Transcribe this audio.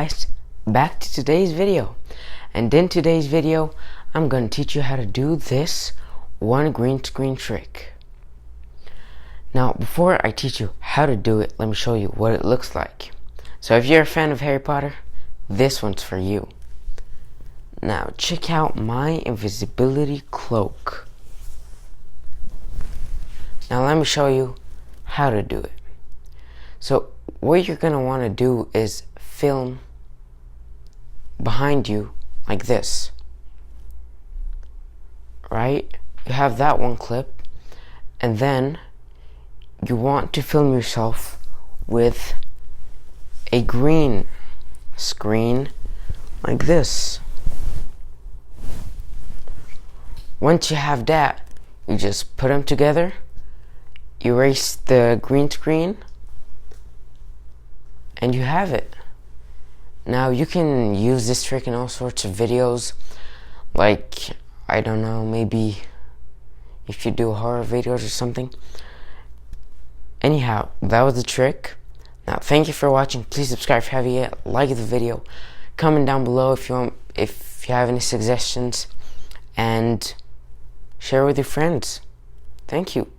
guys, back to today's video. And in today's video, I'm going to teach you how to do this one green screen trick. Now, before I teach you how to do it, let me show you what it looks like. So if you're a fan of Harry Potter, this one's for you. Now, check out my invisibility cloak. Now, let me show you how to do it. So, what you're going to want to do is film behind you like this. Right? You have that one clip, and then you want to film yourself with a green screen like this. Once you have that, you just put them together, erase the green screen, and you have it. Now you can use this trick in all sorts of videos, like, I don't know, maybe if you do horror videos or something. Anyhow, that was the trick. Now, thank you for watching. Please subscribe if you haven't yet. Like the video. Comment down below if you have any suggestions, and share with your friends. Thank you.